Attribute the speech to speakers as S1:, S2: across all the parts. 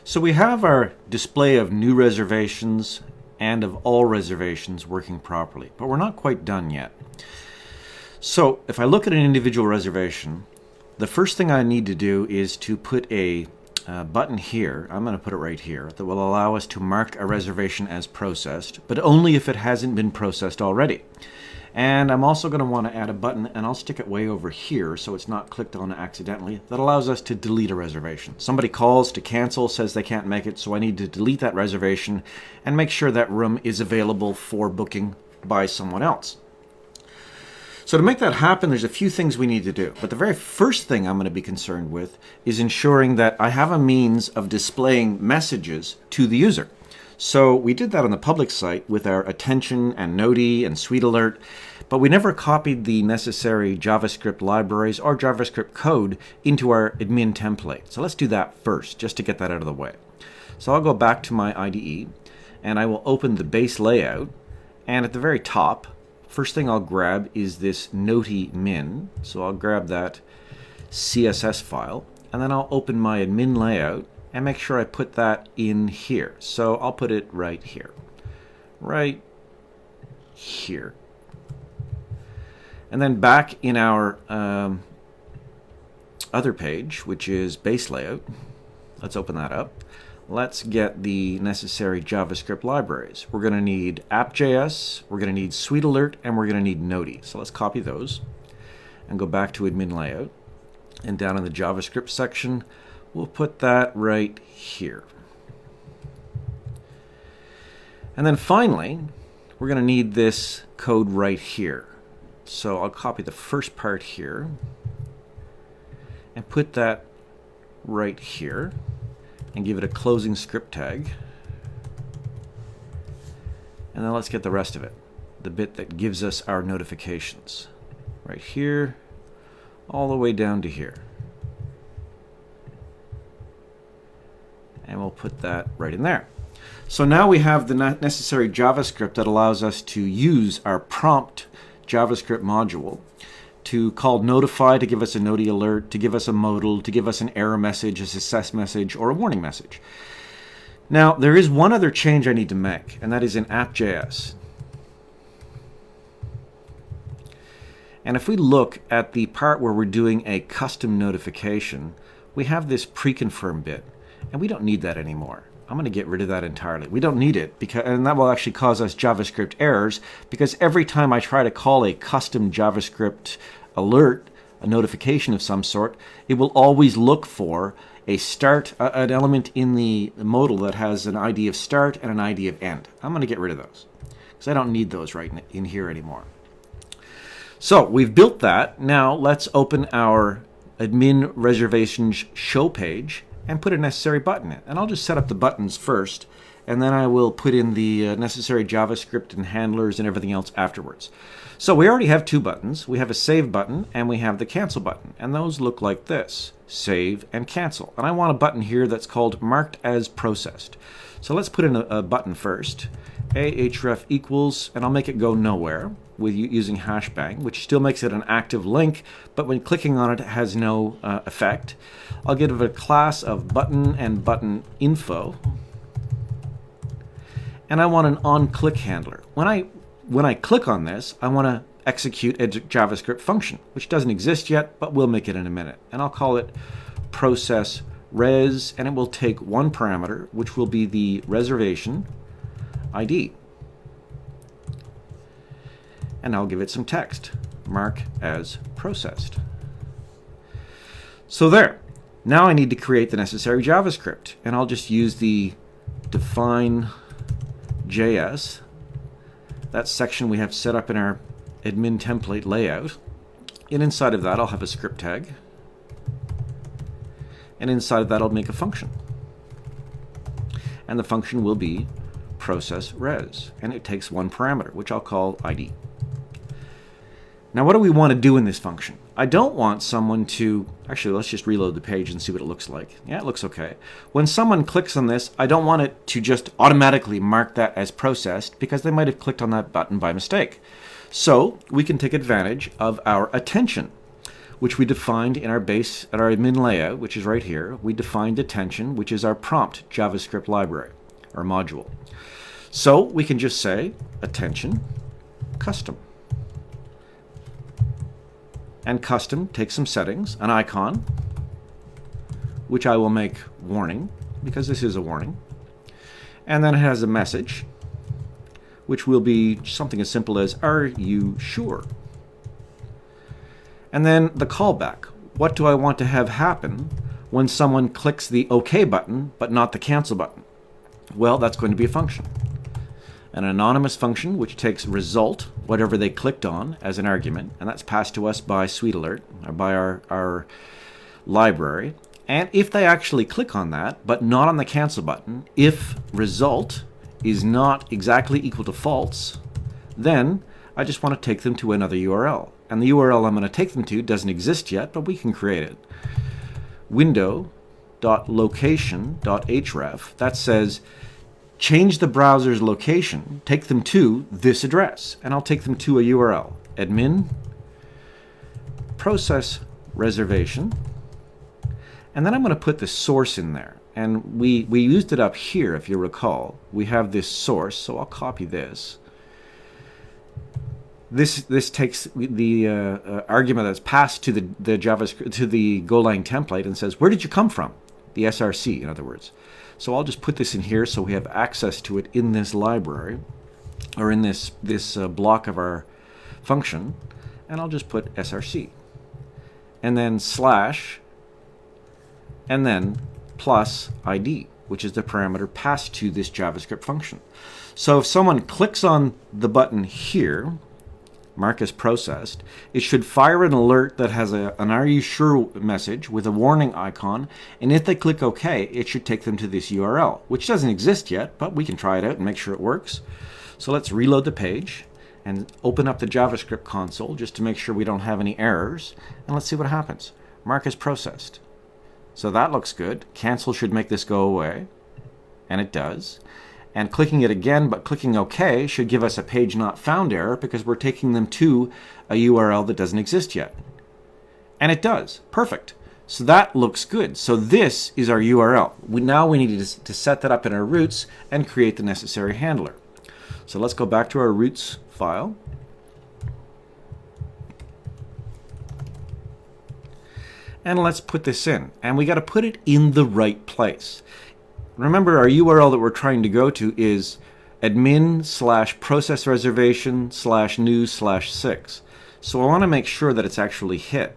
S1: So we have our display of new reservations and of all reservations working properly, but we're not quite done yet. So if I look at an individual reservation, the first thing I need to do is to put a button here. I'm going to put it right here that will allow us to mark a reservation as processed, but only if it hasn't been processed already. And I'm also going to want to add a button, and I'll stick it way over here so it's not clicked on accidentally, that allows us to delete a reservation. Somebody calls to cancel, says they can't make it, so I need to delete that reservation and make sure that room is available for booking by someone else. So to make that happen, there's a few things we need to do. But the very first thing I'm going to be concerned with is ensuring that I have a means of displaying messages to the user. So we did that on the public site with our attention and noti and suite alert, but we never copied the necessary JavaScript libraries or JavaScript code into our admin template. So let's do that first, just to get that out of the way. So I'll go back to my IDE, and I will open the base layout, and at the very top, first thing I'll grab is this noti min. So I'll grab that CSS file, and then I'll open my admin layout and make sure I put that in here. So I'll put it right here. Right here. And then back in our other page, which is base layout, let's open that up. Let's get the necessary JavaScript libraries. We're going to need app.js, we're going to need suite alert, and we're going to need noti. So let's copy those and go back to admin layout. And down in the JavaScript section, we'll put that right here. And then finally, we're going to need this code right here. So I'll copy the first part here and put that right here and give it a closing script tag. And then let's get the rest of it, the bit that gives us our notifications. Right here, all the way down to here. And we'll put that right in there. So now we have the necessary JavaScript that allows us to use our prompt JavaScript module to call notify to give us a noti alert, to give us a modal, to give us an error message, a success message, or a warning message. Now, there is one other change I need to make, and that is in app.js. And if we look at the part where we're doing a custom notification, we have this pre-confirm bit. And we don't need that anymore. I'm going to get rid of that entirely. We don't need it, and that will actually cause us JavaScript errors, because every time I try to call a custom JavaScript alert, a notification of some sort, it will always look for a start, an element in the modal that has an ID of start and an ID of end. I'm going to get rid of those, because I don't need those right in here anymore. So we've built that. Now let's open our admin reservations show page and put a necessary button in. And I'll just set up the buttons first, and then I will put in the necessary JavaScript and handlers and everything else afterwards. So we already have two buttons. We have a save button and we have the cancel button, and those look like this: save and cancel. And I want a button here that's called marked as processed. So let's put in a button first, ahref equals, and I'll make it go nowhere with using hashbang, which still makes it an active link, but when clicking on it, it has no effect. I'll give it a class of button and button info, and I want an on-click handler. When I click on this, I want to execute a JavaScript function, which doesn't exist yet, but we'll make it in a minute. And I'll call it process res, and it will take one parameter, which will be the reservation ID. And I'll give it some text, mark as processed. So there. Now I need to create the necessary JavaScript, and I'll just use the define JS, that section we have set up in our admin template layout. And inside of that, I'll have a script tag, and inside of that, I'll make a function. And the function will be process res, and it takes one parameter, which I'll call ID. Now, what do we want to do in this function? I don't want someone to, actually, let's just reload the page and see what it looks like. Yeah, it looks okay. When someone clicks on this, I don't want it to just automatically mark that as processed, because they might have clicked on that button by mistake. So we can take advantage of our attention. which we defined in our base at our admin layout, which is right here. We defined attention, which is our prompt JavaScript library or module. So we can just say attention custom. And custom takes some settings, an icon, which I will make warning, because this is a warning. And then it has a message, which will be something as simple as, are you sure? And then the callback. What do I want to have happen when someone clicks the OK button, but not the cancel button? Well, that's going to be a function. An anonymous function which takes result, whatever they clicked on, as an argument, and that's passed to us by SweetAlert, or by our library. And if they actually click on that, but not on the cancel button, if result is not exactly equal to false, then I just want to take them to another URL. And the URL I'm going to take them to doesn't exist yet, but we can create it. Window.location.href, that says change the browser's location, take them to this address, and I'll take them to a URL, admin process reservation, and then I'm going to put the source in there. And we used it up here, if you recall. We have this source, so I'll copy this. This takes the argument that's passed to the JavaScript, to the Golang template, and says, where did you come from? The SRC, in other words. So I'll just put this in here so we have access to it in this library, or in this block of our function, and I'll just put SRC. And then slash, and then plus ID, which is the parameter passed to this JavaScript function. So if someone clicks on the button here, mark as processed, it should fire an alert that has an are you sure message with a warning icon, and if they click OK, it should take them to this URL, which doesn't exist yet, but we can try it out and make sure it works. So let's reload the page and open up the JavaScript console just to make sure we don't have any errors, and let's see what happens. Mark as processed. So that looks good. Cancel should make this go away, and it does. And clicking it again, but clicking OK, should give us a page not found error because we're taking them to a URL that doesn't exist yet. And it does. Perfect. So that looks good. So this is our URL. Now we need to set that up in our routes and create the necessary handler. So let's go back to our routes file. And let's put this in. And we got to put it in the right place. Remember, our URL that we're trying to go to is admin/process-reservation/new/6. So I want to make sure that it's actually hit.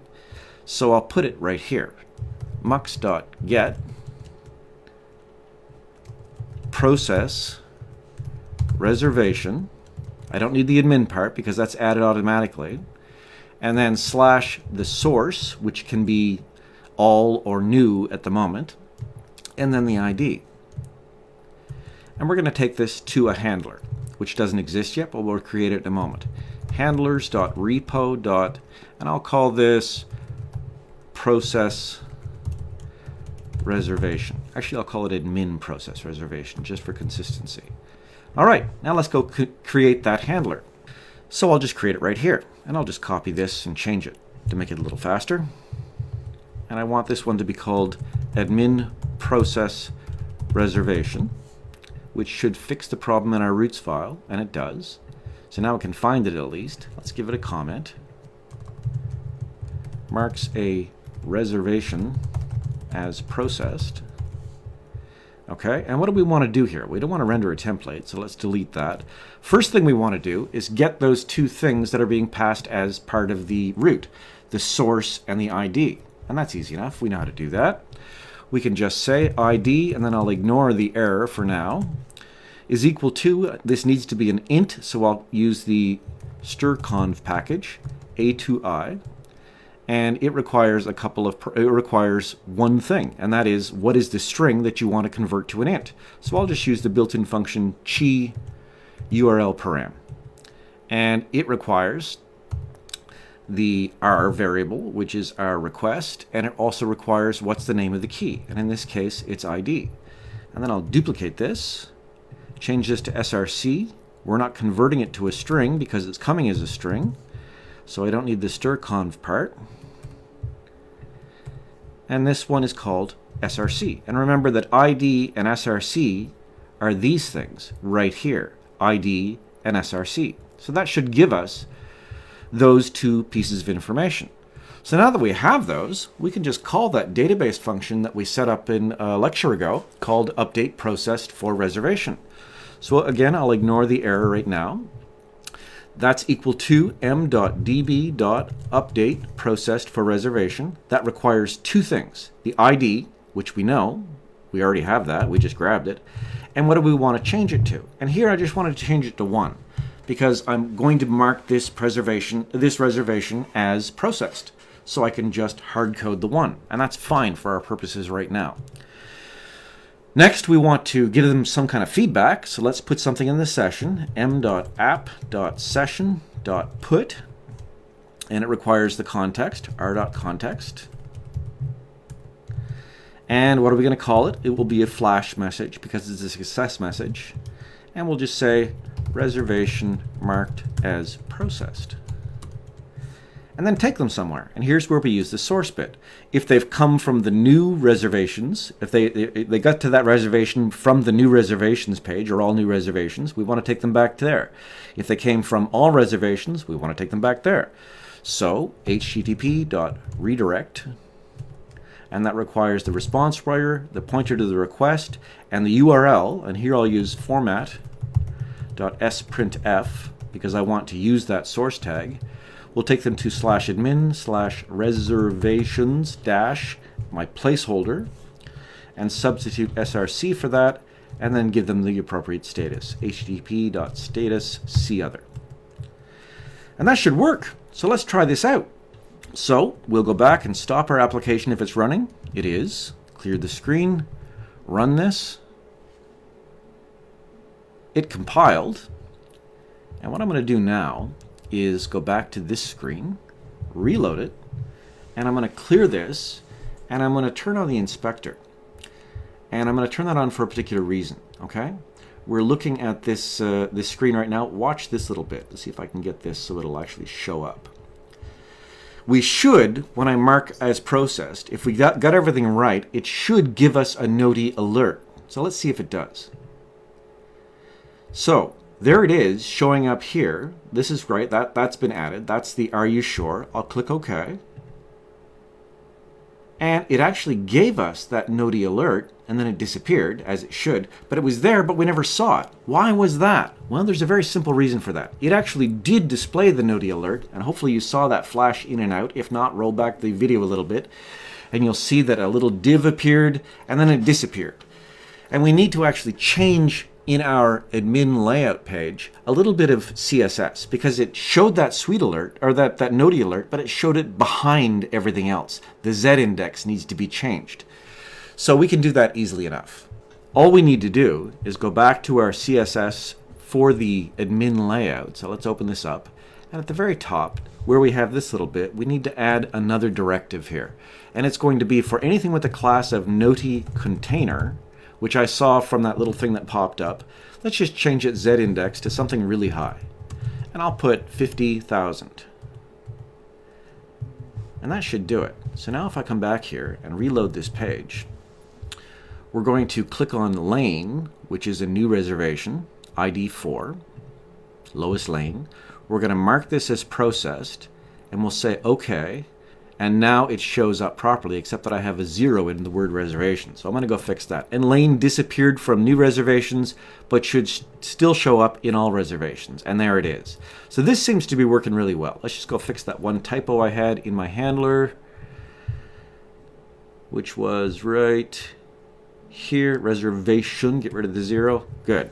S1: So I'll put it right here. mux.get process reservation. I don't need the admin part because that's added automatically. And then slash the source, which can be all or new at the moment. And then the ID. And we're going to take this to a handler, which doesn't exist yet, but we'll create it in a moment. Handlers.repo. And I'll call this process reservation. Actually, I'll call it admin process reservation, just for consistency. All right, now let's go create that handler. So I'll just create it right here, and I'll just copy this and change it to make it a little faster. And I want this one to be called admin process reservation, which should fix the problem in our routes file, and it does. So now we can find it at least. Let's give it a comment. Marks a reservation as processed. Okay, and what do we want to do here? We don't want to render a template, so let's delete that. First thing we want to do is get those two things that are being passed as part of the route, the source and the ID. And that's easy enough. We know how to do that. We can just say ID, and then I'll ignore the error for now, is equal to, this needs to be an int, so I'll use the strconv package, a2i, and it requires one thing, and that is, what is the string that you want to convert to an int? So I'll just use the built-in function chi URL param, and it requires the R variable, which is our request, and it also requires what's the name of the key, and in this case it's ID. And then I'll duplicate this, change this to src. We're not converting it to a string because it's coming as a string, so I don't need the strconv part. and this one is called SRC. And remember that ID and SRC are these things right here, ID and SRC. So that should give us those two pieces of information. So now that we have those, we can just call that database function that we set up in a lecture ago called update processed for reservation. So again, I'll ignore the error right now. That's equal to m.db.update processed for reservation. That requires two things. The ID, which we know, we already have that, we just grabbed it. And what do we want to change it to? And here I just wanted to change it to 1 because I'm going to mark this reservation as processed. So I can just hard code the 1, and that's fine for our purposes right now. Next, we want to give them some kind of feedback, so let's put something in the session, m.app.session.put, and it requires the context, r.context. And what are we going to call it? It will be a flash message because it's a success message, and we'll just say reservation marked as processed. And then take them somewhere. And here's where we use the source bit. If they've come from the new reservations, if they got to that reservation from the new reservations page or all new reservations, we want to take them back there. If they came from all reservations, we want to take them back there. So http.redirect, and that requires the response writer, the pointer to the request, and the URL. And here I'll use format.sprintf because I want to use that source tag. We'll take them to /admin/reservations my placeholder and substitute src for that, and then give them the appropriate status, http.status_cother. And that should work. So let's try this out. So we'll go back and stop our application if it's running. It is. Clear the screen, run this. It compiled. And what I'm going to do now is go back to this screen, reload it, and I'm going to clear this, and I'm going to turn on the inspector. And I'm going to turn that on for a particular reason, okay? We're looking at this, this screen right now. Watch this little bit. Let's see if I can get this so it'll actually show up. We should, when I mark as processed, if we got everything right, it should give us a NOTI alert. So let's see if it does. So there it is showing up here. This is right. That's been added. That's the are you sure? I'll click OK. And it actually gave us that NOTI alert, and then it disappeared, as it should. But it was there, but we never saw it. Why was that? Well, there's a very simple reason for that. It actually did display the NOTI alert, and hopefully you saw that flash in and out. If not, roll back the video a little bit, and you'll see that a little div appeared, and then it disappeared. And we need to actually change in our admin layout page a little bit of CSS, because it showed that suite alert, or that NOTI alert, but it showed it behind everything else. The Z index needs to be changed. So we can do that easily enough. All we need to do is go back to our CSS for the admin layout. So let's open this up. And at the very top, where we have this little bit, we need to add another directive here. And it's going to be for anything with the class of NOTI container, which I saw from that little thing that popped up. Let's just change its Z index to something really high. And I'll put 50,000. And that should do it. So now if I come back here and reload this page, we're going to click on lane, which is a new reservation, ID 4, lowest lane. We're going to mark this as processed, and we'll say OK. And now it shows up properly, except that I have a 0 in the word reservation. So I'm going to go fix that. And lane disappeared from new reservations, but should still show up in all reservations. And there it is. So this seems to be working really well. Let's just go fix that one typo I had in my handler, which was right here, reservation. Get rid of the 0. Good.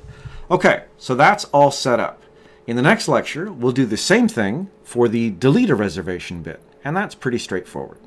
S1: Okay, so that's all set up. In the next lecture, we'll do the same thing for the delete a reservation bit. And that's pretty straightforward.